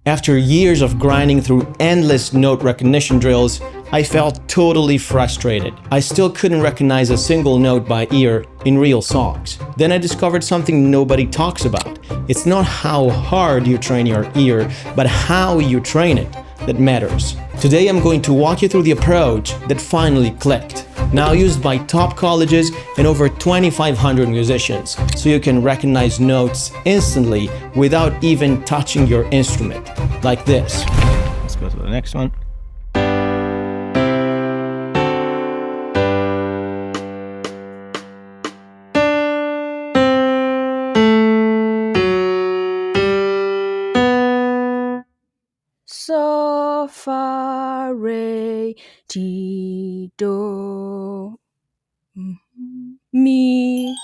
After years of grinding through endless note recognition drills, I felt totally frustrated. I still couldn't recognize a single note by ear in real songs. Then I discovered something nobody talks about. It's not how hard you train your ear, but how you train it that matters. Today I'm going to walk you through the approach that finally clicked, now used by top colleges and over 2,500 musicians, so you can recognize notes instantly without even touching your instrument, like this. Let's go to the next one. So, fa, re, ti, do, mi.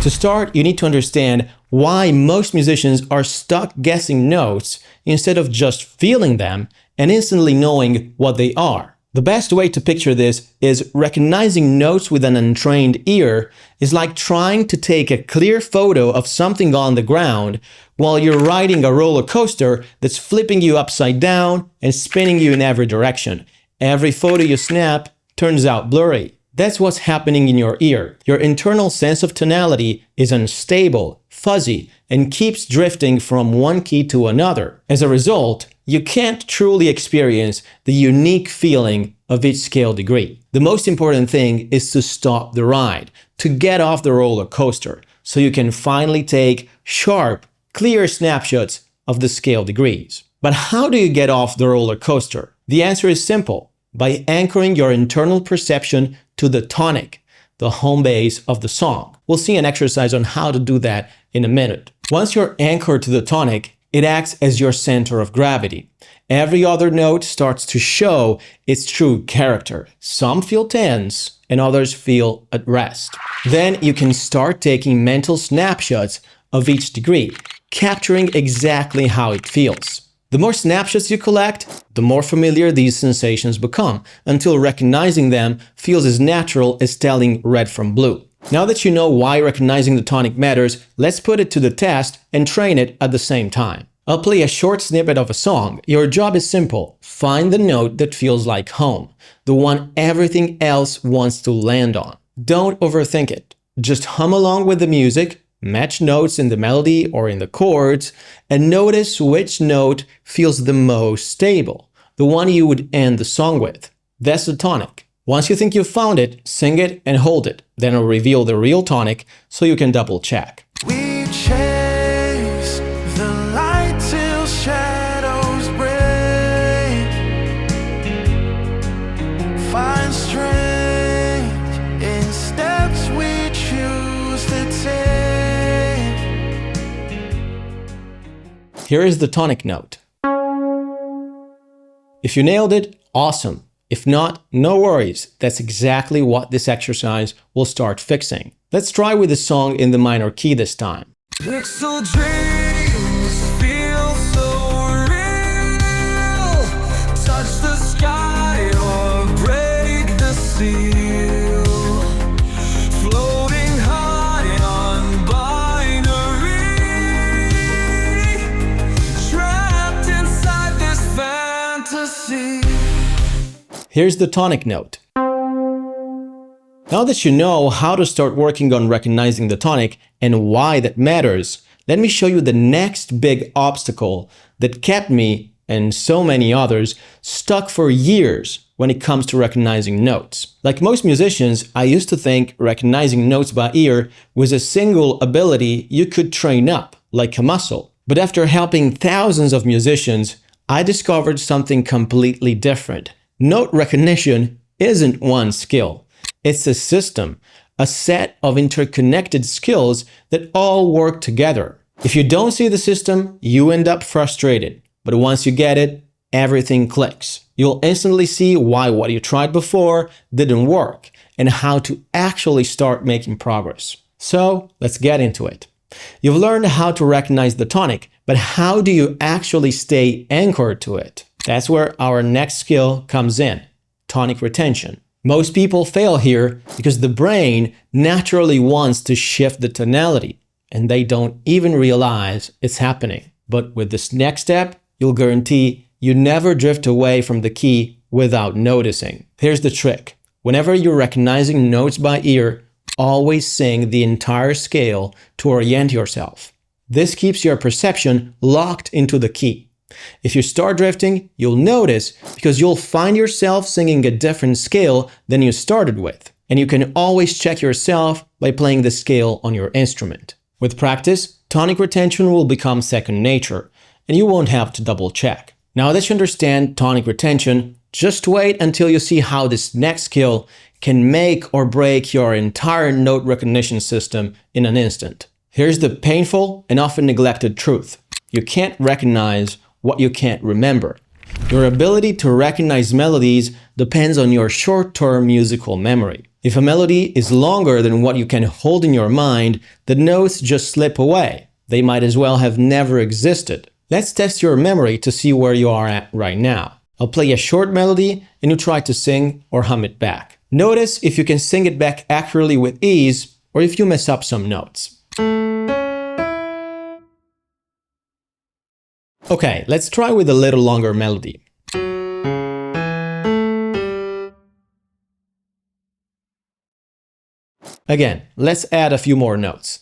To start, you need to understand why most musicians are stuck guessing notes instead of just feeling them and instantly knowing what they are. The best way to picture this is recognizing notes with an untrained ear is like trying to take a clear photo of something on the ground while you're riding a roller coaster that's flipping you upside down and spinning you in every direction. Every photo you snap turns out blurry. That's what's happening in your ear. Your internal sense of tonality is unstable, fuzzy, and keeps drifting from one key to another. As a result, you can't truly experience the unique feeling of each scale degree. The most important thing is to stop the ride, to get off the roller coaster, so you can finally take sharp, clear snapshots of the scale degrees. But how do you get off the roller coaster? The answer is simple: by anchoring your internal perception to the tonic, the home base of the song. We'll see an exercise on how to do that in a minute. Once you're anchored to the tonic, it acts as your center of gravity. Every other note starts to show its true character. Some feel tense and others feel at rest. Then you can start taking mental snapshots of each degree, capturing exactly how it feels. The more snapshots you collect, the more familiar these sensations become, until recognizing them feels as natural as telling red from blue. Now that you know why recognizing the tonic matters, let's put it to the test and train it at the same time. I'll play a short snippet of a song. Your job is simple: find the note that feels like home, the one everything else wants to land on. Don't overthink it. Just hum along with the music, match notes in the melody or in the chords, and notice which note feels the most stable, the one you would end the song with. That's the tonic. Once you think you've found it, sing it and hold it. Then I'll reveal the real tonic so you can double check. We chase the light till shadows break. Find strength in steps we choose to take. Here is the tonic note. If you nailed it, awesome. If not, no worries. That's exactly what this exercise will start fixing. Let's try with the song in the minor key this time. Pixel dreams feel so real. Touch the sky or break the seal. Floating high on binary. Trapped inside this fantasy. Here's the tonic note. Now that you know how to start working on recognizing the tonic and why that matters, let me show you the next big obstacle that kept me, and so many others, stuck for years when it comes to recognizing notes. Like most musicians, I used to think recognizing notes by ear was a single ability you could train up, like a muscle. But after helping thousands of musicians, I discovered something completely different. Note recognition isn't one skill. It's a system, a set of interconnected skills that all work together. If you don't see the system, you end up frustrated. But once you get it, everything clicks. You'll instantly see why what you tried before didn't work and how to actually start making progress. So let's get into it. You've learned how to recognize the tonic, but how do you actually stay anchored to it? That's where our next skill comes in: tonic retention. Most people fail here because the brain naturally wants to shift the tonality, and they don't even realize it's happening. But with this next step, you'll guarantee you never drift away from the key without noticing. Here's the trick. Whenever you're recognizing notes by ear, always sing the entire scale to orient yourself. This keeps your perception locked into the key. If you start drifting, you'll notice because you'll find yourself singing a different scale than you started with. And you can always check yourself by playing the scale on your instrument. With practice, tonic retention will become second nature, and you won't have to double check. Now that you understand tonic retention, just wait until you see how this next skill can make or break your entire note recognition system in an instant. Here's the painful and often neglected truth. You can't recognize what you can't remember. Your ability to recognize melodies depends on your short-term musical memory. If a melody is longer than what you can hold in your mind, the notes just slip away. They might as well have never existed. Let's test your memory to see where you are at right now. I'll play a short melody and you try to sing or hum it back. Notice if you can sing it back accurately with ease or if you mess up some notes. Okay, let's try with a little longer melody. Again, let's add a few more notes.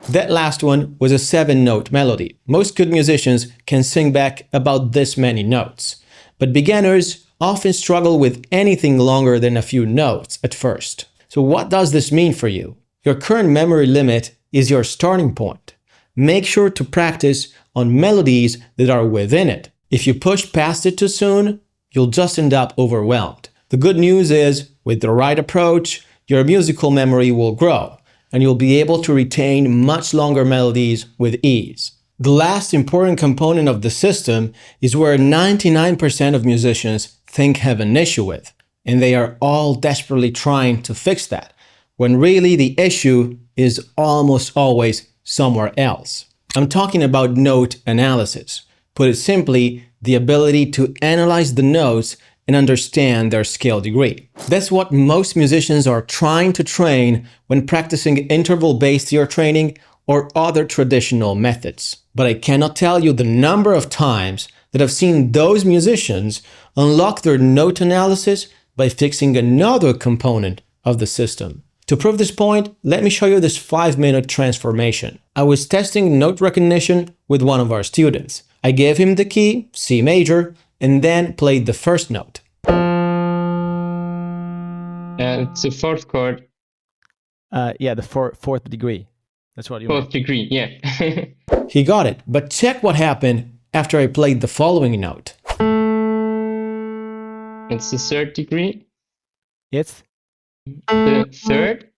That last one was a 7-note melody. Most good musicians can sing back about this many notes, but beginners often struggle with anything longer than a few notes at first. So what does this mean for you? Your current memory limit is your starting point. Make sure to practice on melodies that are within it. If you push past it too soon, you'll just end up overwhelmed. The good news is, with the right approach, your musical memory will grow, and you'll be able to retain much longer melodies with ease. The last important component of the system is where 99% of musicians think have an issue with, and they are all desperately trying to fix that, when really the issue is almost always somewhere else. I'm talking about note analysis. Put it simply, the ability to analyze the notes and understand their scale degree. That's what most musicians are trying to train when practicing interval-based ear training or other traditional methods. But I cannot tell you the number of times that I've seen those musicians unlock their note analysis by fixing another component of the system. To prove this point, let me show you this 5-minute transformation. I was testing note recognition with one of our students. I gave him the key, C major, and then played the first note. It's a fourth chord. Yeah, the fourth degree. That's what you Fourth degree, yeah. He got it, but check what happened after I played the following note. It's the third degree. It's The third.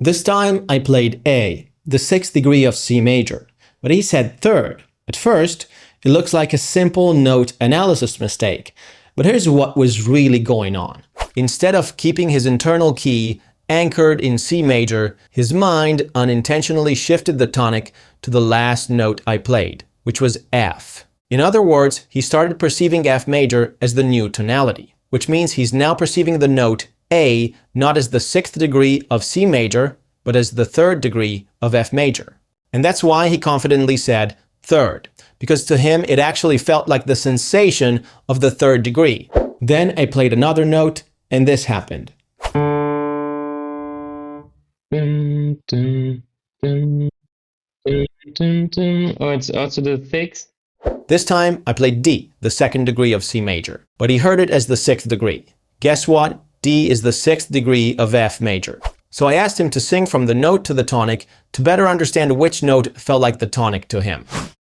This time I played A, the 6th degree of C major, but he said third. At first, it looks like a simple note analysis mistake, but here's what was really going on. Instead of keeping his internal key anchored in C major, his mind unintentionally shifted the tonic to the last note I played, which was F. In other words, he started perceiving F major as the new tonality, which means he's now perceiving the note A not as the 6th degree of C major, but as the 3rd degree of F major. And that's why he confidently said third, because to him it actually felt like the sensation of the 3rd degree. Then I played another note, and this happened. Dun, dun, dun, dun, dun, dun. Oh, it's also the 6th. This time I played D, the 2nd degree of C major, but he heard it as the 6th degree. Guess what? D is the 6th degree of F major. So I asked him to sing from the note to the tonic to better understand which note felt like the tonic to him.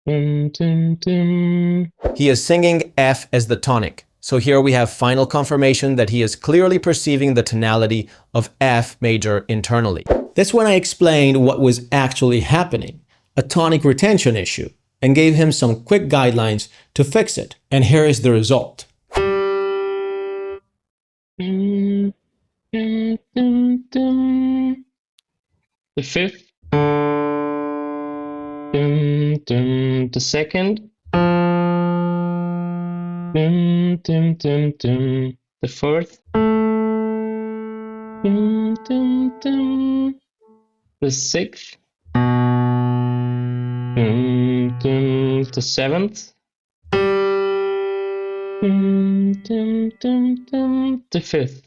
Dun, dun, dun. He is singing F as the tonic. So here we have final confirmation that he is clearly perceiving the tonality of F major internally. That's when I explained what was actually happening, a tonic retention issue, and gave him some quick guidelines to fix it. And here is the result. Dun, dun, dun, dun. The 5th. Dun, dun, the 2nd. Dun, dun, dun, dun. The 4th. dum, dum. The 6th. Dum, dum. The 7th. Dum, dum, dum, dum. The 5th.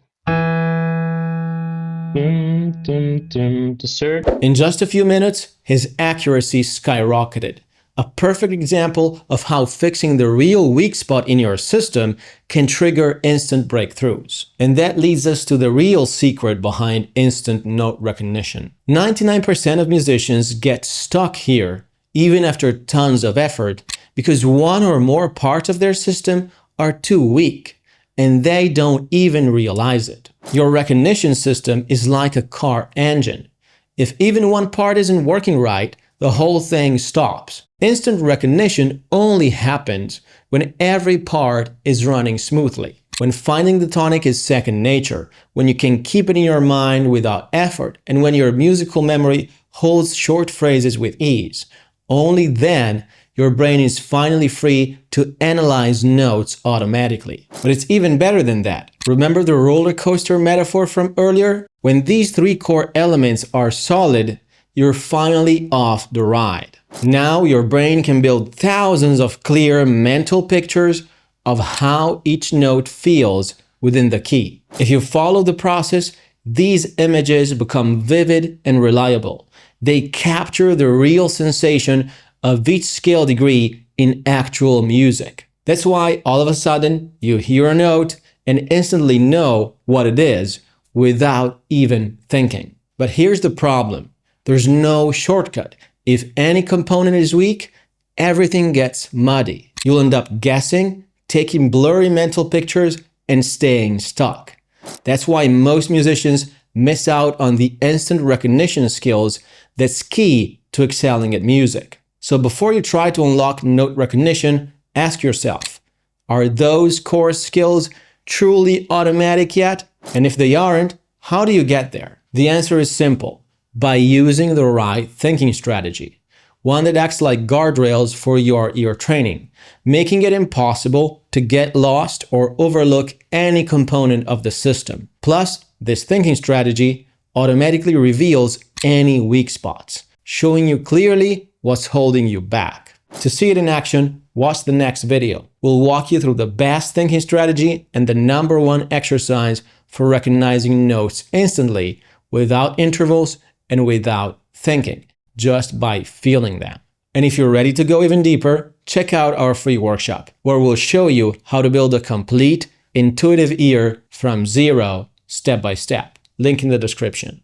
Dum, dum, dum. The 3rd. In just a few minutes, his accuracy skyrocketed. A perfect example of how fixing the real weak spot in your system can trigger instant breakthroughs. And that leads us to the real secret behind instant note recognition. 99% of musicians get stuck here, even after tons of effort, because one or more parts of their system are too weak, and they don't even realize it. Your recognition system is like a car engine. If even one part isn't working right, the whole thing stops. Instant recognition only happens when every part is running smoothly. When finding the tonic is second nature, when you can keep it in your mind without effort, and when your musical memory holds short phrases with ease. Only then your brain is finally free to analyze notes automatically. But it's even better than that. Remember the roller coaster metaphor from earlier? When these three core elements are solid, you're finally off the ride. Now your brain can build thousands of clear mental pictures of how each note feels within the key. If you follow the process, these images become vivid and reliable. They capture the real sensation of each scale degree in actual music. That's why all of a sudden you hear a note and instantly know what it is without even thinking. But here's the problem. There's no shortcut. If any component is weak, everything gets muddy. You'll end up guessing, taking blurry mental pictures, and staying stuck. That's why most musicians miss out on the instant recognition skills that's key to excelling at music. So before you try to unlock note recognition, ask yourself, are those core skills truly automatic yet? And if they aren't, how do you get there? The answer is simple. By using the right thinking strategy, one that acts like guardrails for your ear training, making it impossible to get lost or overlook any component of the system. Plus, this thinking strategy automatically reveals any weak spots, showing you clearly what's holding you back. To see it in action, watch the next video. We'll walk you through the best thinking strategy and the #1 exercise for recognizing notes instantly, without intervals and without thinking, just by feeling them. And if you're ready to go even deeper, check out our free workshop, where we'll show you how to build a complete, intuitive ear from zero, step by step. Link in the description.